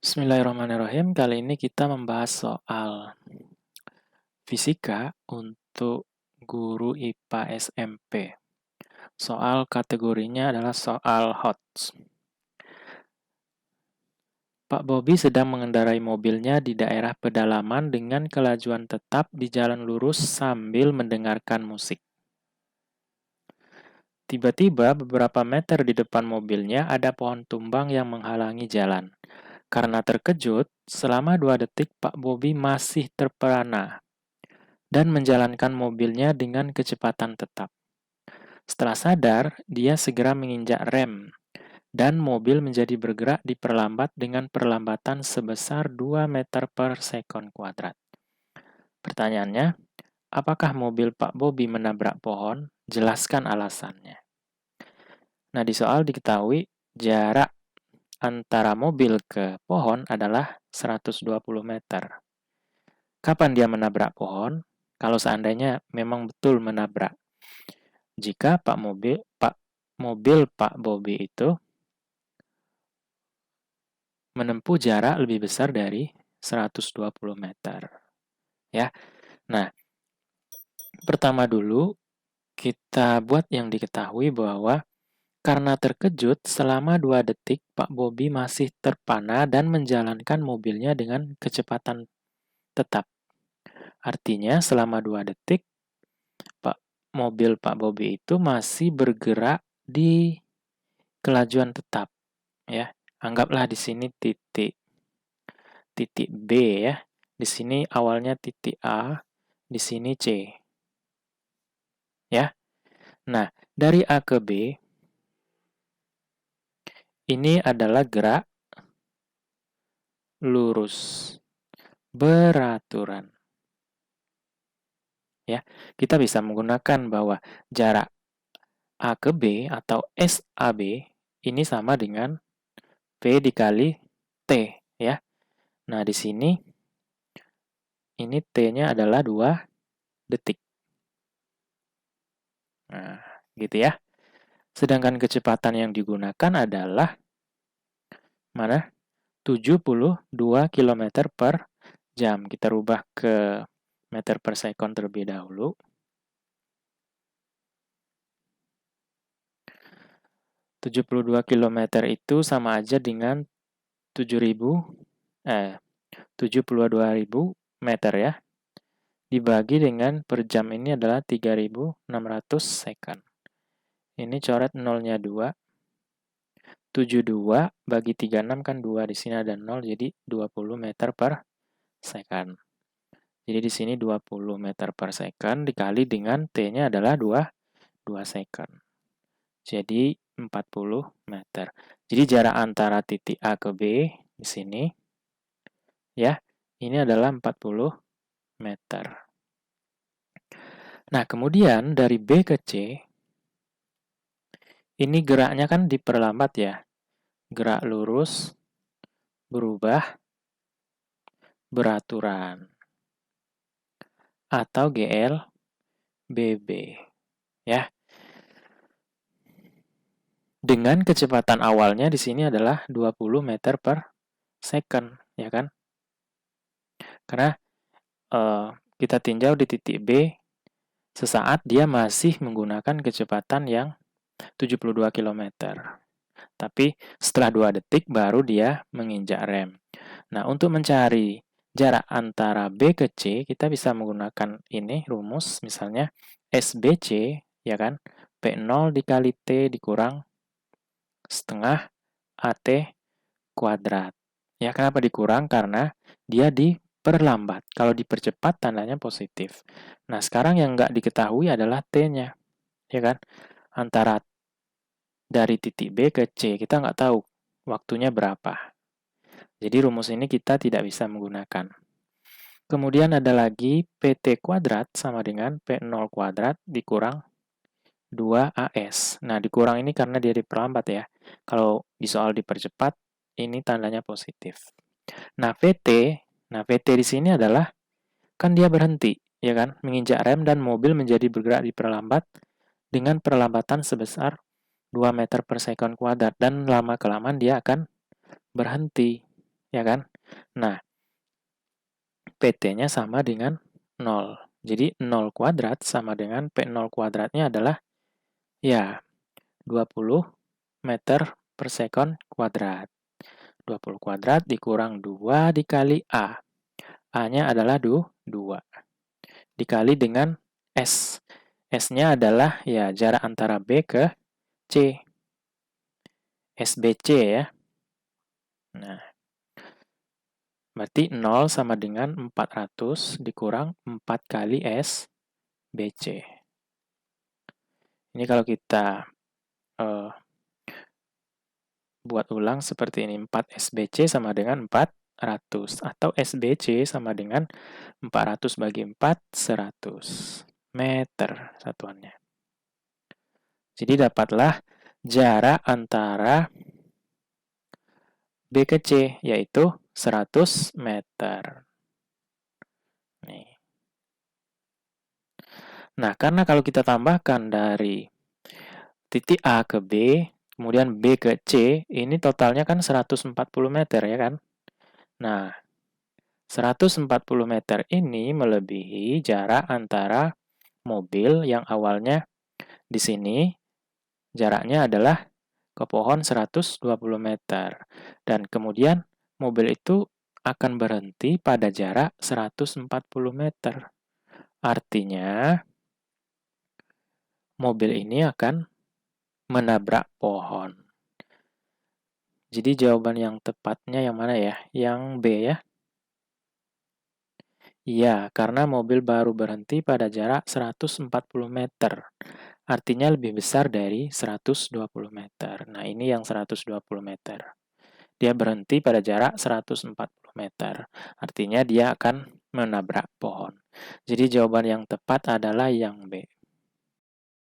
Bismillahirrahmanirrahim. Kali ini kita membahas soal fisika untuk guru IPA SMP. Soal kategorinya adalah soal HOTS. Pak Bobi sedang mengendarai mobilnya di daerah pedalaman dengan kelajuan tetap di jalan lurus sambil mendengarkan musik. Tiba-tiba beberapa meter di depan mobilnya ada pohon tumbang yang menghalangi jalan. Karena terkejut, selama 2 detik Pak Bobi masih terperana dan menjalankan mobilnya dengan kecepatan tetap. Setelah sadar, dia segera menginjak rem, dan mobil menjadi bergerak diperlambat dengan perlambatan sebesar 2 meter per sekon kuadrat. Pertanyaannya, apakah mobil Pak Bobi menabrak pohon? Jelaskan alasannya. Nah, di soal diketahui jarak antara mobil ke pohon adalah 120 meter. Kapan dia menabrak pohon? Kalau seandainya memang betul menabrak. Jika mobil Pak Bobi itu menempuh jarak lebih besar dari 120 meter. Ya. Nah, pertama dulu kita buat yang diketahui bahwa karena terkejut selama 2 detik Pak Bobi masih terpana dan menjalankan mobilnya dengan kecepatan tetap. Artinya selama 2 detik mobil Pak Bobi itu masih bergerak di kelajuan tetap, ya. Anggaplah di sini titik B, ya. Di sini awalnya titik A, di sini C. Ya. Nah, dari A ke B ini adalah gerak lurus beraturan. Ya, kita bisa menggunakan bahwa jarak A ke B atau SAB ini sama dengan P dikali T, ya. Nah, di sini ini T-nya adalah 2 detik. Nah, gitu ya. Sedangkan kecepatan yang digunakan adalah mana? 72 km per jam. Kita rubah ke meter per sekon terlebih dahulu. 72 km itu sama aja dengan 72.000 meter, ya. Dibagi dengan per jam ini adalah 3.600 second. Ini coret nolnya 2. 72 bagi 36 kan 2. Di sini ada 0, jadi 20 meter per second. Jadi di sini 20 meter per second dikali dengan T-nya adalah 2 second. Jadi 40 meter. Jadi jarak antara titik A ke B di sini, ya, ini adalah 40 meter. Nah, kemudian dari B ke C, ini geraknya kan diperlambat, ya. Gerak lurus berubah beraturan. Atau GLBB, ya. Dengan kecepatan awalnya di sini adalah 20 meter per second, ya kan? Karena kita tinjau di titik B, sesaat dia masih menggunakan kecepatan yang 72 km. Tapi setelah 2 detik baru dia menginjak rem. Nah, untuk mencari jarak antara B ke C, kita bisa menggunakan ini rumus, misalnya SBC, ya kan? P0 dikali T dikurang setengah AT kuadrat. Ya, kenapa dikurang? Karena dia diperlambat. Kalau dipercepat, tandanya positif. Nah, sekarang yang nggak diketahui adalah T-nya. Ya kan? Antara dari titik B ke C, kita nggak tahu waktunya berapa. Jadi rumus ini kita tidak bisa menggunakan. Kemudian ada lagi PT kuadrat sama dengan P0 kuadrat dikurang 2AS. Nah, dikurang ini karena dia diperlambat, ya. Kalau di soal dipercepat, ini tandanya positif. Nah, VT di sini adalah, kan dia berhenti, ya kan? Menginjak rem dan mobil menjadi bergerak diperlambat dengan perlambatan sebesar 2 meter per sekon kuadrat. Dan lama-kelamaan dia akan berhenti. ya kan? Nah, PT-nya sama dengan 0. Jadi 0 kuadrat sama dengan P0 kuadratnya adalah ya 20 meter per sekon kuadrat. 20 kuadrat dikurang 2 dikali A. A-nya adalah 2. Dikali dengan S. S-nya adalah ya jarak antara B ke C. SBC ya. Nah, berarti 0 sama dengan 400 dikurang 4 kali SBC. Ini kalau kita buat ulang seperti ini. 4 SBC sama dengan 400. Atau SBC sama dengan 400 bagi 4, 100 meter satuannya. Jadi dapatlah jarak antara B ke C, yaitu 100 meter. Nih. Nah, karena kalau kita tambahkan dari titik A ke B, kemudian B ke C, ini totalnya kan 140 meter ya kan? Nah, 140 meter ini melebihi jarak antara mobil yang awalnya di sini, jaraknya adalah ke pohon 120 meter. Dan kemudian mobil itu akan berhenti pada jarak 140 meter. Artinya, mobil ini akan menabrak pohon. Jadi jawaban yang tepatnya yang mana ya? Yang B ya? Iya, karena mobil baru berhenti pada jarak 140 meter. Artinya lebih besar dari 120 meter. Nah, ini yang 120 meter. Dia berhenti pada jarak 140 meter. Artinya dia akan menabrak pohon. Jadi jawaban yang tepat adalah yang B.